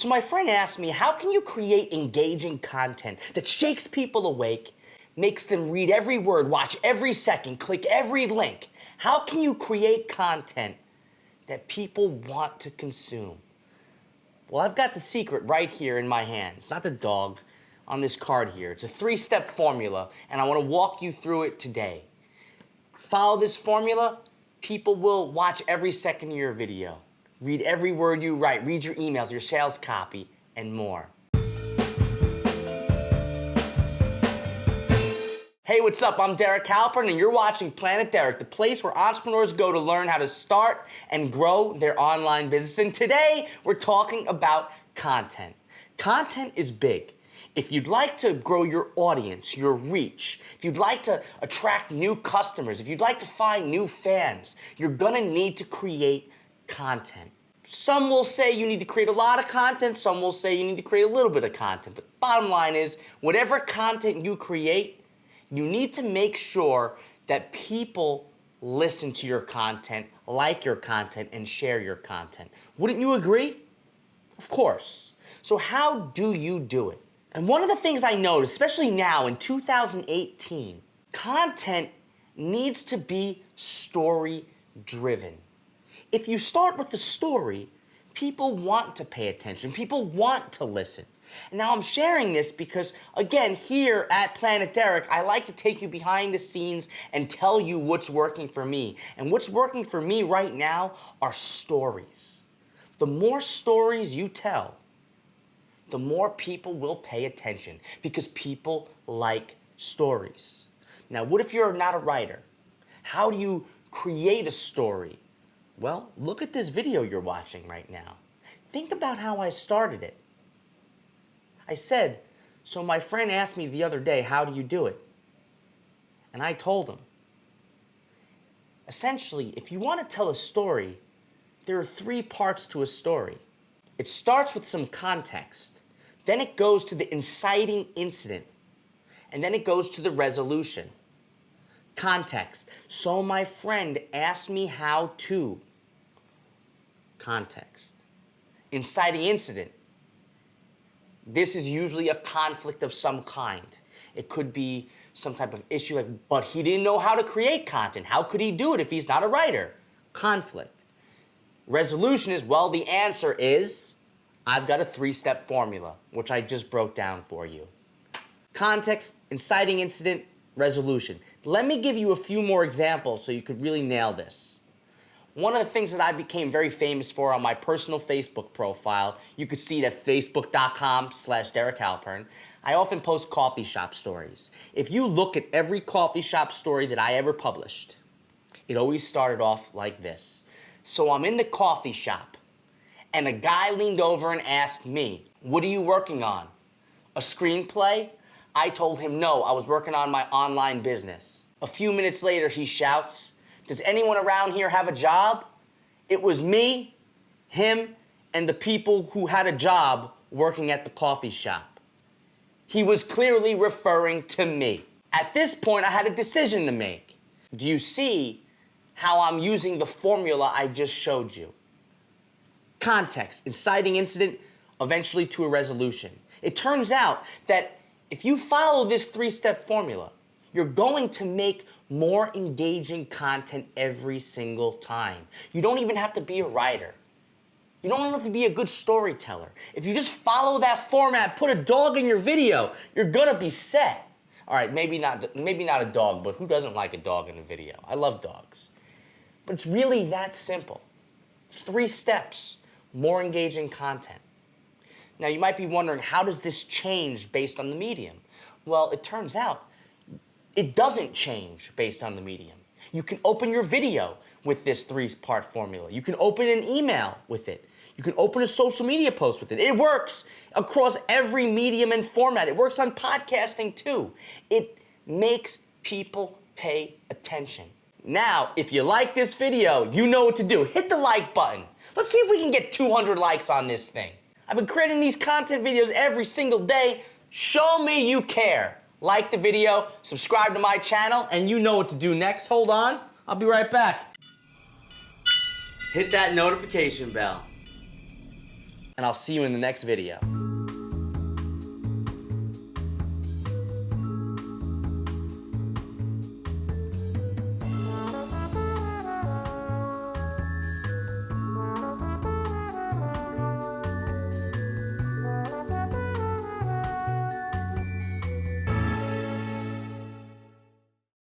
So my friend asked me, how can you create engaging content that shakes people awake, makes them read every word, watch every second, click every link? How can you create content that people want to consume? Well, I've got the secret right here in my hand. It's not the dog, on this card here. It's a 3-step formula, and I want to walk you through it today. Follow this formula, people will watch every second of your video, read every word you write, read your emails, your sales copy, and more. Hey, what's up? I'm Derek Halpern, and you're watching Planet Derek, the place where entrepreneurs go to learn how to start and grow their online business. And today, we're talking about content. Content is big. If you'd like to grow your audience, your reach, if you'd like to attract new customers, if you'd like to find new fans, you're gonna need to create content. Some will say you need to create a lot of content, some will say you need to create a little bit of content. But the bottom line is, whatever content you create, you need to make sure that people listen to your content, like your content, and share your content. Wouldn't you agree? Of course. So how do you do it? And one of the things I noticed, especially now in 2018, content needs to be story-driven. If you start with the story, people want to pay attention, people want to listen. And now I'm sharing this because, again, here at Planet Derek, I like to take you behind the scenes and tell you what's working for me. And what's working for me right now are stories. The more stories you tell, the more people will pay attention because people like stories. Now, what if you're not a writer? How do you create a story? Well, look at this video you're watching right now. Think about how I started it. I said, so my friend asked me the other day, how do you do it? And I told him. Essentially, if you want to tell a story, there are 3 parts to a story. It starts with some context. Then it goes to the inciting incident. And then it goes to the resolution. Context. So my friend asked me how to. Context. Inciting incident. This is usually a conflict of some kind. It could be some type of issue, like, but he didn't know how to create content. How could he do it if he's not a writer? Conflict. Resolution is, well, the answer is, I've got a 3-step formula, which I just broke down for you. Context, inciting incident, resolution. Let me give you a few more examples so you could really nail this. One of the things that I became very famous for on my personal Facebook profile, you could see it at facebook.com/Derek Halpern. I often post coffee shop stories. If you look at every coffee shop story that I ever published, it always started off like this. So I'm in the coffee shop, and a guy leaned over and asked me, what are you working on? A screenplay? I told him no, I was working on my online business. A few minutes later, he shouts, does anyone around here have a job? It was me, him, and the people who had a job working at the coffee shop. He was clearly referring to me. At this point, I had a decision to make. Do you see how I'm using the formula I just showed you? Context, inciting incident, eventually to a resolution. It turns out that if you follow this 3-step formula, you're going to make more engaging content every single time. You don't even have to be a writer. You don't have to be a good storyteller. If you just follow that format, put a dog in your video, you're gonna be set. All right, maybe not a dog, but who doesn't like a dog in a video? I love dogs. But it's really that simple. 3 steps, more engaging content. Now, you might be wondering, how does this change based on the medium? Well, it turns out it doesn't change based on the medium. You can open your video with this 3-part formula. You can open an email with it. You can open a social media post with it. It works across every medium and format. It works on podcasting too. It makes people pay attention. Now, if you like this video, you know what to do. Hit the like button. Let's see if we can get 200 likes on this thing. I've been creating these content videos every single day. Show me you care. Like the video, subscribe to my channel, and you know what to do next. Hold on, I'll be right back. Hit that notification bell. and I'll see you in the next video.